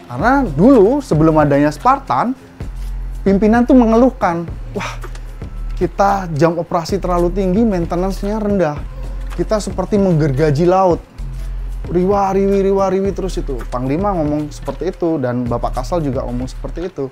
Karena dulu sebelum adanya Spartan, pimpinan tuh mengeluhkan, wah kita jam operasi terlalu tinggi, maintenance-nya rendah. Kita seperti menggergaji laut. Riwa-riwi terus itu. Panglima ngomong seperti itu dan Bapak Kasal juga ngomong seperti itu.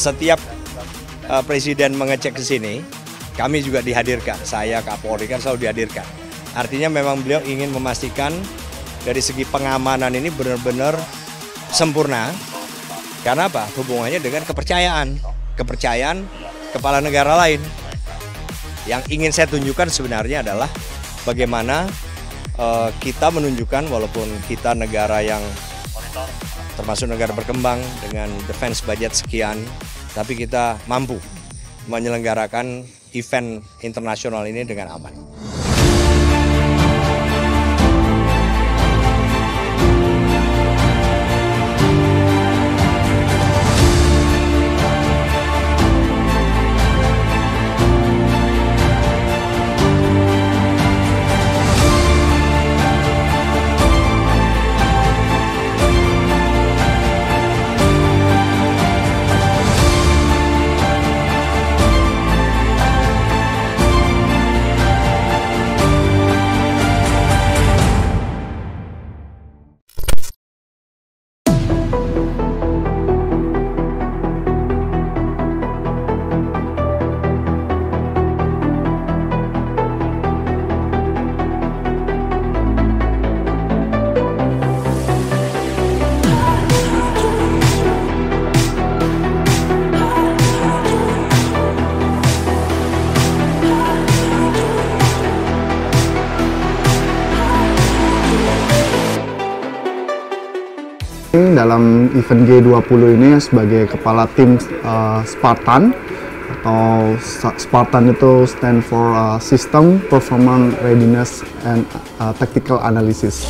Setiap presiden mengecek ke sini, kami juga dihadirkan. Saya, Kapolri kan selalu dihadirkan. Artinya memang beliau ingin memastikan dari segi pengamanan ini benar-benar sempurna. Karena apa? Hubungannya dengan kepercayaan. Kepercayaan kepala negara lain. Yang ingin saya tunjukkan sebenarnya adalah bagaimana kita menunjukkan walaupun kita negara yang termasuk negara berkembang dengan defense budget sekian, tapi kita mampu menyelenggarakan event internasional ini dengan aman. Dalam event G20 ini sebagai kepala tim Spartan, atau Spartan itu stand for System Performance Readiness and Tactical Analysis.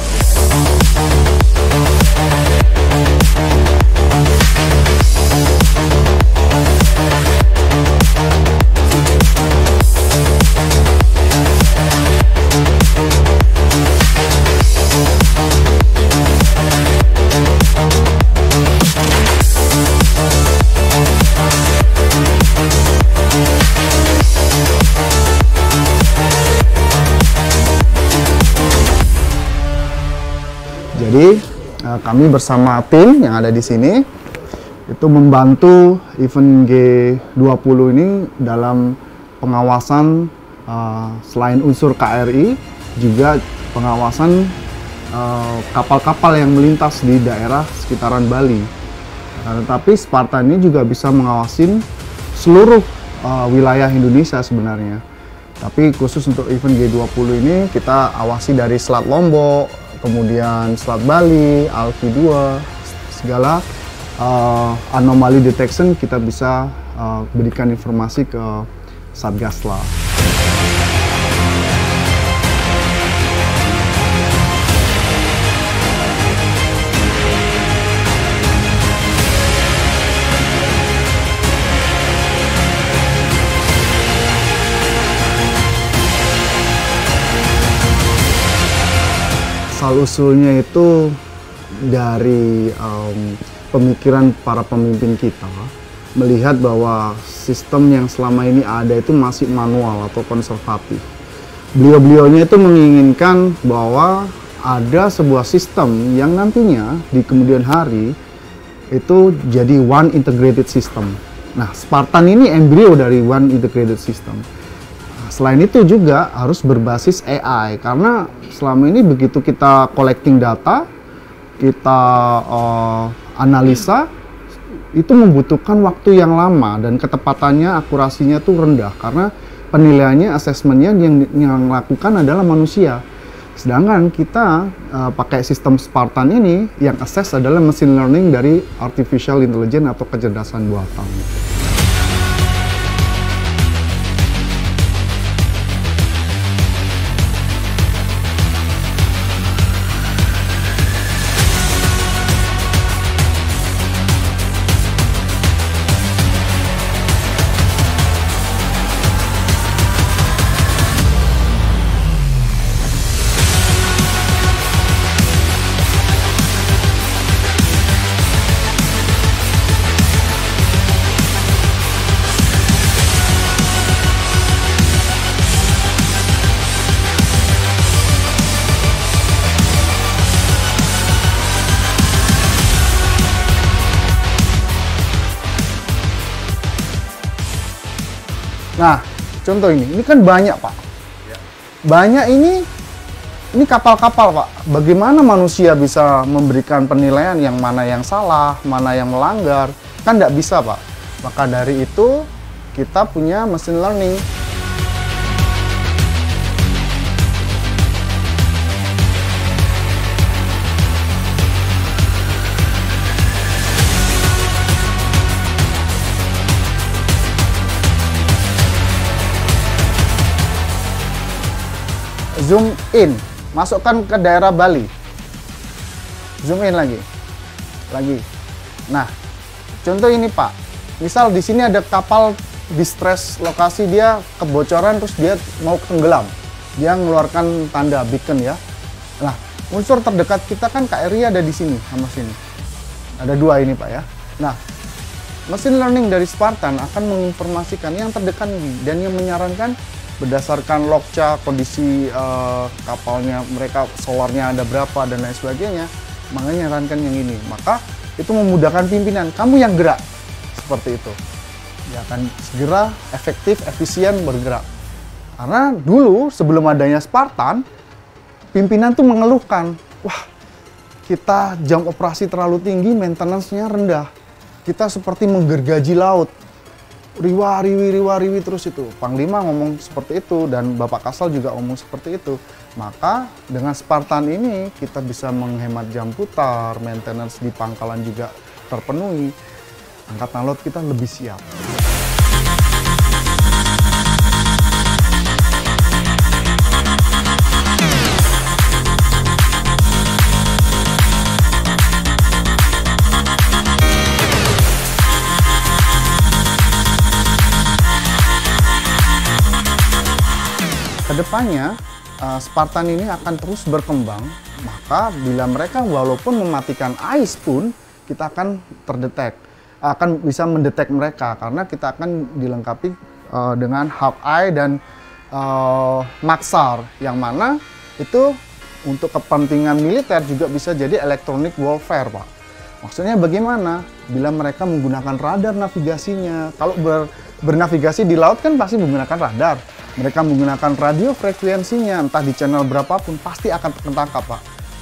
Jadi kami bersama tim yang ada di sini itu membantu event G20 ini dalam pengawasan selain unsur KRI juga pengawasan kapal-kapal yang melintas di daerah sekitaran Bali. Tetapi Spartan ini juga bisa mengawasin seluruh wilayah Indonesia sebenarnya. Tapi khusus untuk event G20 ini kita awasi dari Selat Lombok, kemudian Selat Bali, Alki 2, segala anomali detection kita bisa berikan informasi ke Satgasla. Asal-usulnya itu dari pemikiran para pemimpin kita, melihat bahwa sistem yang selama ini ada itu masih manual atau konservatif. Beliau-beliaunya itu menginginkan bahwa ada sebuah sistem yang nantinya di kemudian hari itu jadi one integrated system. Nah, Spartan ini embrio dari one integrated system. selain itu juga harus berbasis AI, karena selama ini begitu kita collecting data, kita analisa, itu membutuhkan waktu yang lama dan ketepatannya, akurasinya tuh rendah karena penilaiannya, asesmennya yang lakukan adalah manusia. Sedangkan kita pakai sistem Spartan ini, yang assess adalah machine learning dari artificial intelligence atau kecerdasan buatan. Nah, contoh ini kan banyak, Pak. Banyak ini kapal-kapal, Pak. Bagaimana manusia bisa memberikan penilaian yang mana yang salah, mana yang melanggar? Kan nggak bisa, Pak. Maka dari itu, kita punya machine learning. Zoom in, masukkan ke daerah Bali. Zoom in lagi. Nah, contoh ini, Pak. Misal di sini ada kapal distress lokasi, dia kebocoran terus dia mau tenggelam. Dia mengeluarkan tanda beacon ya. Nah, unsur terdekat kita kan KRI ada di sini sama sini. Ada dua ini, Pak ya. Nah, machine learning dari Spartan akan menginformasikan yang terdekat ini dan yang menyarankan berdasarkan logca, kondisi kapalnya, mereka solarnya ada berapa dan lain sebagainya, makanya nyarankan yang ini. Maka itu memudahkan pimpinan, kamu yang gerak seperti itu, ya akan segera efektif, efisien bergerak. Karena dulu sebelum adanya Spartan, pimpinan tuh mengeluhkan, wah kita jam operasi terlalu tinggi, maintenance-nya rendah, kita seperti menggergaji laut. Riwa-riwi terus itu. Panglima ngomong seperti itu dan Bapak Kasal juga ngomong seperti itu. Maka dengan Spartan ini kita bisa menghemat jam putar, maintenance di pangkalan juga terpenuhi. Angkatan Laut kita lebih siap. Kedepannya, Spartan ini akan terus berkembang, maka bila mereka walaupun mematikan AIS pun, kita akan akan bisa mendetek mereka, karena kita akan dilengkapi dengan Hawkeye dan Maxar, yang mana itu untuk kepentingan militer juga bisa jadi electronic warfare, Pak. Maksudnya bagaimana? Bila mereka menggunakan radar navigasinya, kalau bernavigasi di laut kan pasti menggunakan radar. Mereka menggunakan radio frekuensinya, entah di channel berapapun, pasti akan tertangkap, Pak.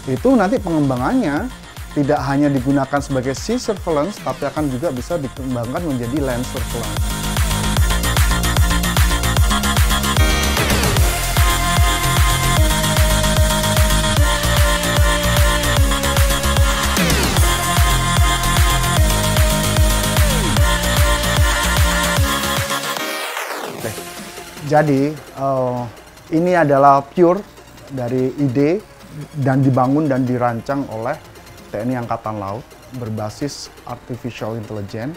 Itu nanti pengembangannya tidak hanya digunakan sebagai sea surveillance, tapi akan juga bisa dikembangkan menjadi land surveillance. Jadi ini adalah pure dari ide dan dibangun dan dirancang oleh TNI Angkatan Laut berbasis artificial intelligence.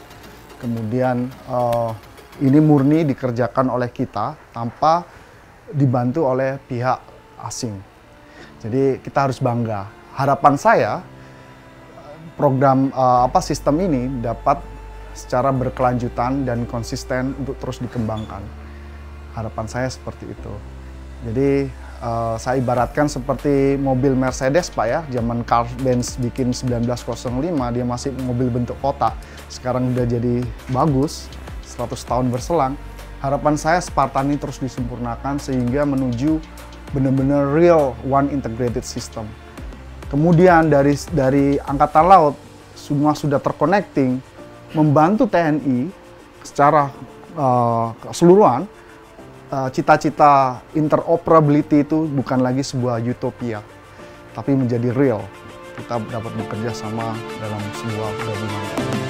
Kemudian ini murni dikerjakan oleh kita tanpa dibantu oleh pihak asing. Jadi kita harus bangga. Harapan saya program sistem ini dapat secara berkelanjutan dan konsisten untuk terus dikembangkan. Harapan saya seperti itu. Jadi saya ibaratkan seperti mobil Mercedes, Pak ya. Zaman Carl Benz bikin 1905, dia masih mobil bentuk kotak. Sekarang udah jadi bagus, 100 tahun berselang. Harapan saya Spartan ini terus disempurnakan sehingga menuju benar-benar real one integrated system. Kemudian dari Angkatan Laut semua sudah terconnecting, membantu TNI secara keseluruhan. Cita-cita interoperability itu bukan lagi sebuah utopia, tapi menjadi real. Kita dapat bekerja sama dalam sebuah gabungan.